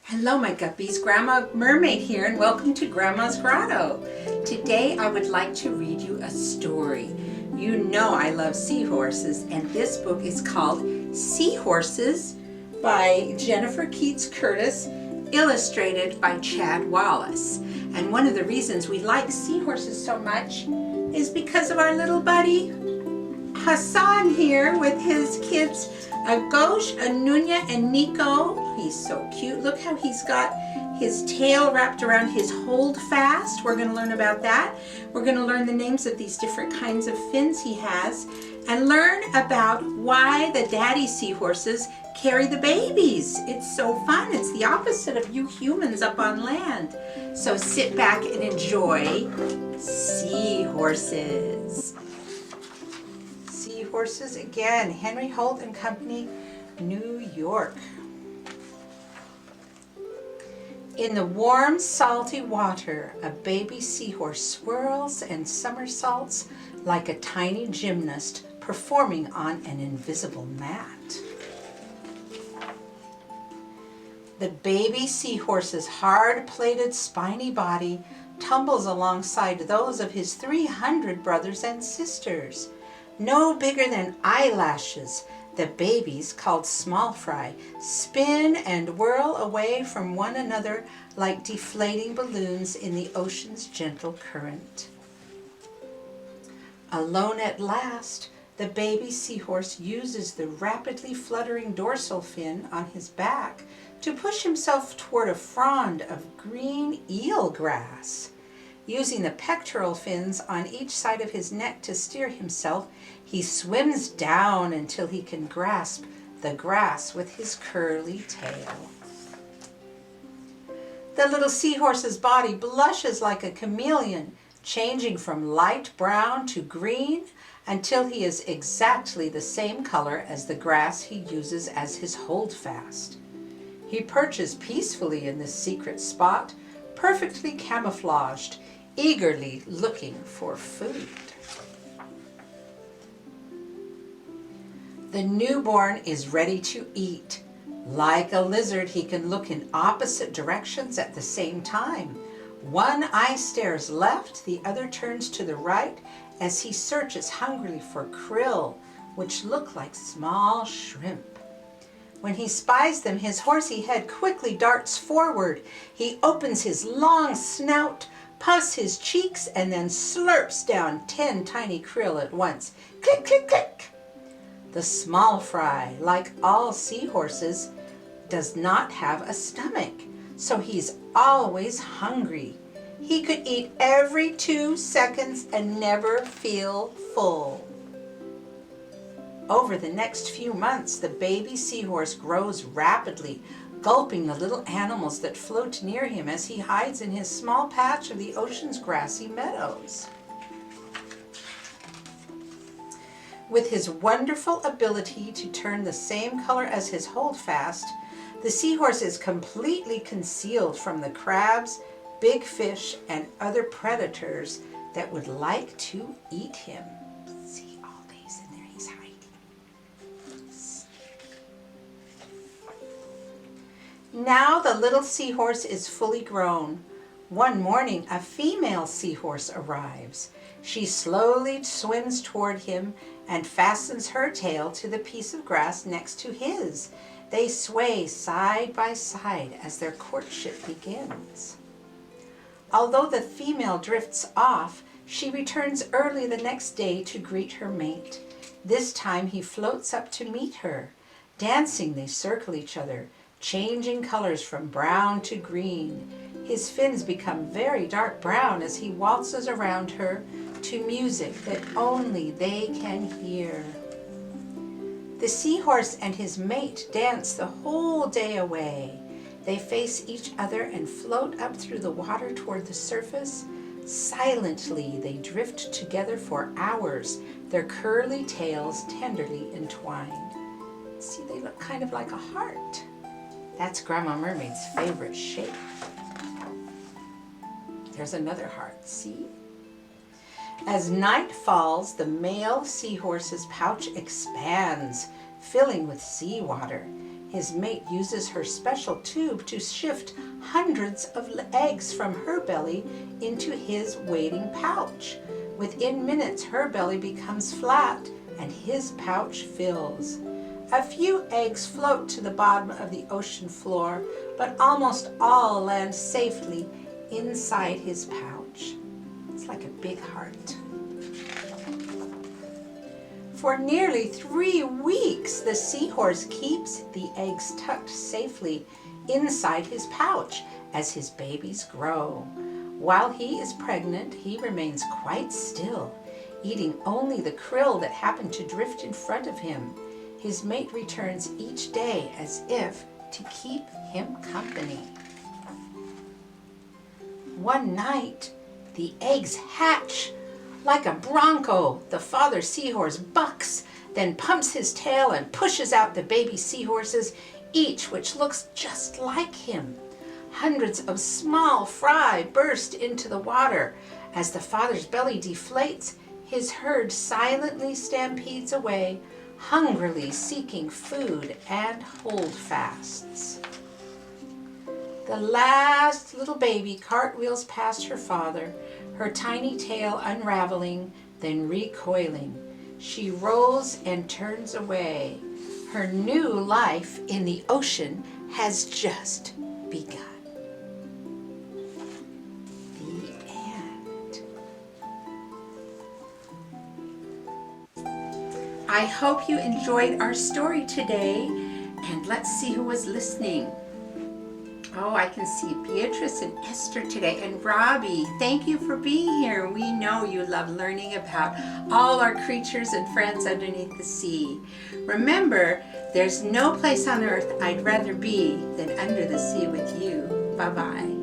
Hello my guppies, Grandma Mermaid here and welcome to Grandma's Grotto. Today I would like to read you a story. You know I love seahorses and this book is called Seahorses by Jennifer Keats Curtis, illustrated by Chad Wallace. And one of the reasons we like seahorses so much is because of our little buddy Hassan here with his kids, Ghosh, Anunya, and Nico. He's so cute. Look how he's got his tail wrapped around his holdfast. We're going to learn about that. We're going to learn the names of these different kinds of fins he has and learn about why the daddy seahorses carry the babies. It's so fun. It's the opposite of you humans up on land. So sit back and enjoy Seahorses. Seahorses again, Henry Holt and Company, New York. In the warm, salty water, a baby seahorse swirls and somersaults like a tiny gymnast performing on an invisible mat. The baby seahorse's hard-plated, spiny body tumbles alongside those of his 300 brothers and sisters. No bigger than eyelashes, the babies, called small fry, spin and whirl away from one another like deflating balloons in the ocean's gentle current. Alone at last, the baby seahorse uses the rapidly fluttering dorsal fin on his back to push himself toward a frond of green eel grass. Using the pectoral fins on each side of his neck to steer himself, he swims down until he can grasp the grass with his curly tail. The little seahorse's body blushes like a chameleon, changing from light brown to green until he is exactly the same color as the grass he uses as his holdfast. He perches peacefully in this secret spot, perfectly camouflaged, eagerly looking for food. The newborn is ready to eat. Like a lizard, he can look in opposite directions at the same time. One eye stares left, the other turns to the right as he searches hungrily for krill, which look like small shrimp. When he spies them, his horsey head quickly darts forward. He opens his long snout, puffs his cheeks, and then slurps down 10 tiny krill at once. Click, click, click! The small fry, like all seahorses, does not have a stomach, so he's always hungry. He could eat every 2 seconds and never feel full. Over the next few months, the baby seahorse grows rapidly, gulping the little animals that float near him as he hides in his small patch of the ocean's grassy meadows. With his wonderful ability to turn the same color as his holdfast, the seahorse is completely concealed from the crabs, big fish, and other predators that would like to eat him. See all these in there, he's hiding. Now the little seahorse is fully grown. One morning, a female seahorse arrives. She slowly swims toward him and fastens her tail to the piece of grass next to his. They sway side by side as their courtship begins. Although the female drifts off, she returns early the next day to greet her mate. This time he floats up to meet her. Dancing, they circle each other, changing colors from brown to green. His fins become very dark brown as he waltzes around her to music that only they can hear. The seahorse and his mate dance the whole day away. They face each other and float up through the water toward the surface. Silently, they drift together for hours, their curly tails tenderly entwined. See, they look kind of like a heart. That's Grandma Mermaid's favorite shape. There's another heart, see? As night falls, the male seahorse's pouch expands, filling with seawater. His mate uses her special tube to shift hundreds of eggs from her belly into his waiting pouch. Within minutes, her belly becomes flat and his pouch fills. A few eggs float to the bottom of the ocean floor, but almost all land safely inside his pouch. It's like a big heart. For nearly 3 weeks, the seahorse keeps the eggs tucked safely inside his pouch as his babies grow. While he is pregnant, he remains quite still, eating only the krill that happen to drift in front of him. His mate returns each day as if to keep him company. One night, the eggs hatch. Like a bronco, the father seahorse bucks, then pumps his tail and pushes out the baby seahorses, each which looks just like him. Hundreds of small fry burst into the water. As the father's belly deflates, his herd silently stampedes away, hungrily seeking food and holdfasts. The last little baby cartwheels past her father, her tiny tail unraveling, then recoiling. She rolls and turns away. Her new life in the ocean has just begun. The end. I hope you enjoyed our story today, and let's see who was listening. Oh, I can see Beatrice and Esther today, and Robbie. Thank you for being here. We know you love learning about all our creatures and friends underneath the sea. Remember, there's no place on earth I'd rather be than under the sea with you. Bye-bye.